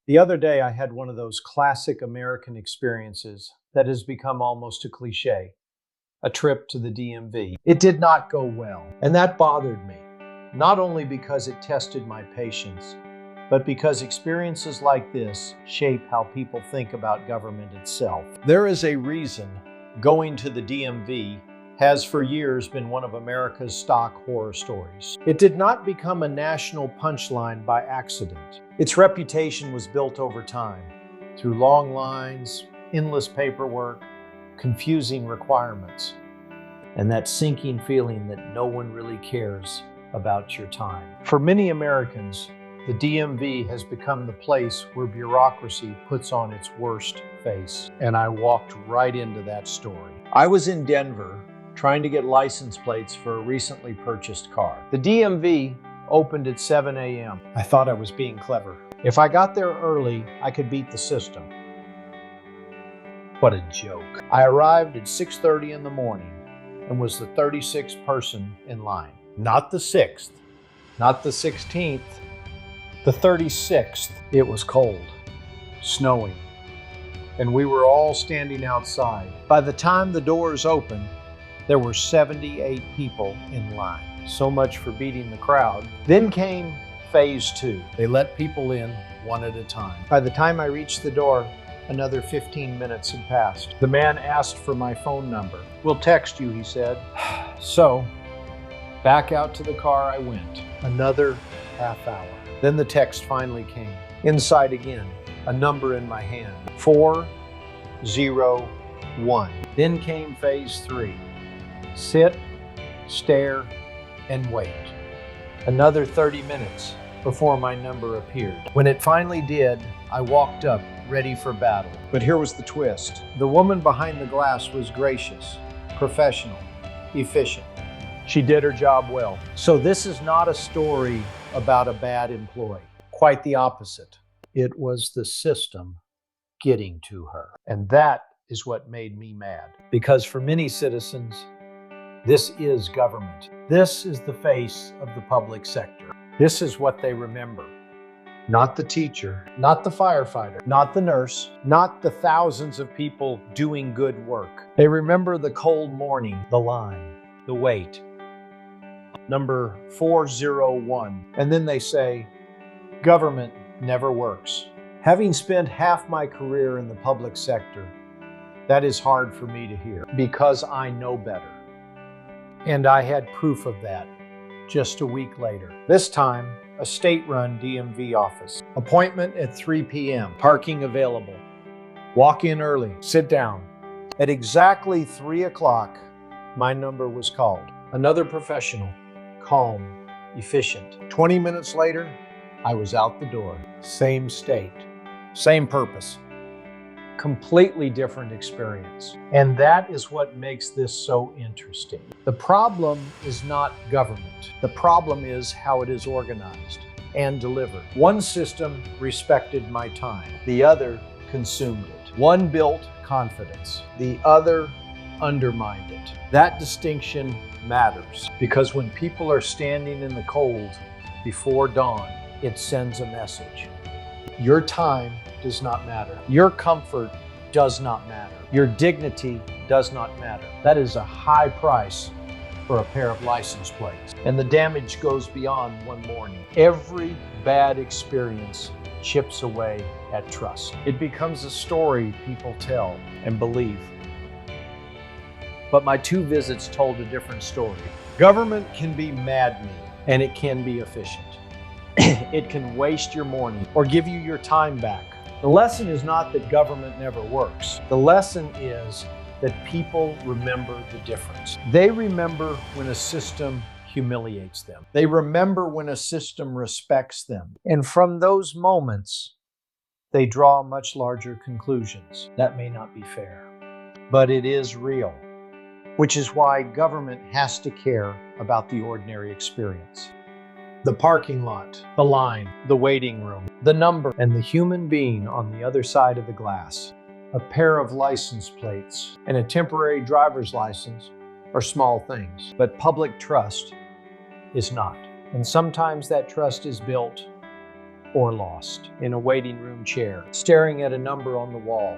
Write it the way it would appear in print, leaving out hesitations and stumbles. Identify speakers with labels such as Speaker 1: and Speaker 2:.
Speaker 1: The other day, I had one of those classic American experiences that has become almost a cliche, a trip to the DMV. It did not go well, and that bothered me, not only because it tested my patience, but because experiences like this shape how people think about government itself. There is a reason going to the DMV has for years been one of America's stock horror stories. It did not become a national punchline by accident. Its reputation was built over time, through long lines, endless paperwork, confusing requirements, and that sinking feeling that no one really cares about your time. For many Americans, the DMV has become the place where bureaucracy puts on its worst face, and I walked right into that story. I was in Denver, trying to get license plates for a recently purchased car. The DMV opened at 7 a.m. I thought I was being clever. If I got there early, I could beat the system. What a joke. I arrived at 6:30 in the morning and was the 36th person in line. Not the 6th, not the 16th, the 36th. It was cold, snowing, and we were all standing outside. By the time the doors opened, there were 78 people in line. So much for beating the crowd. Then came phase 2. They let people in one at a time. By the time I reached the door, another 15 minutes had passed. The man asked for my phone number. "We'll text you," he said. So, back out to the car I went. Another half hour. Then the text finally came. Inside again, a number in my hand. 401. Then came phase 3. Sit, stare, and wait. Another 30 minutes before my number appeared. When it finally did, I walked up, ready for battle. But here was the twist. The woman behind the glass was gracious, professional, efficient. She did her job well. So this is not a story about a bad employee. Quite the opposite. It was the system getting to her. And that is what made me mad. Because for many citizens, this is government. This is the face of the public sector. This is what they remember. Not the teacher, not the firefighter, not the nurse, not the thousands of people doing good work. They remember the cold morning, the line, the wait. Number 401. And then they say, government never works. Having spent half my career in the public sector, that is hard for me to hear because I know better. And I had proof of that just a week later. This time, a state-run DMV office. Appointment at 3 p.m. Parking available. Walk in early. Sit down. At exactly 3 o'clock, my number was called. Another professional. Calm. Efficient. 20 minutes later, I was out the door. Same state. Same purpose. Completely different experience. And that is what makes this so interesting. The problem is not government. The problem is how it is organized and delivered. One system respected my time. The other consumed it. One built confidence. The other undermined it. That distinction matters because when people are standing in the cold before dawn, it sends a message. Your time does not matter. Your comfort does not matter. Your dignity does not matter. That is a high price for a pair of license plates. And the damage goes beyond one morning. Every bad experience chips away at trust. It becomes a story people tell and believe. But my 2 visits told a different story. Government can be maddening and it can be efficient. It can waste your morning or give you your time back. The lesson is not that government never works. The lesson is that people remember the difference. They remember when a system humiliates them. They remember when a system respects them. And from those moments, they draw much larger conclusions. That may not be fair, but it is real, which is why government has to care about the ordinary experience. The parking lot, the line, the waiting room, the number, and the human being on the other side of the glass. A pair of license plates and a temporary driver's license are small things, but public trust is not. And sometimes that trust is built or lost in a waiting room chair, staring at a number on the wall.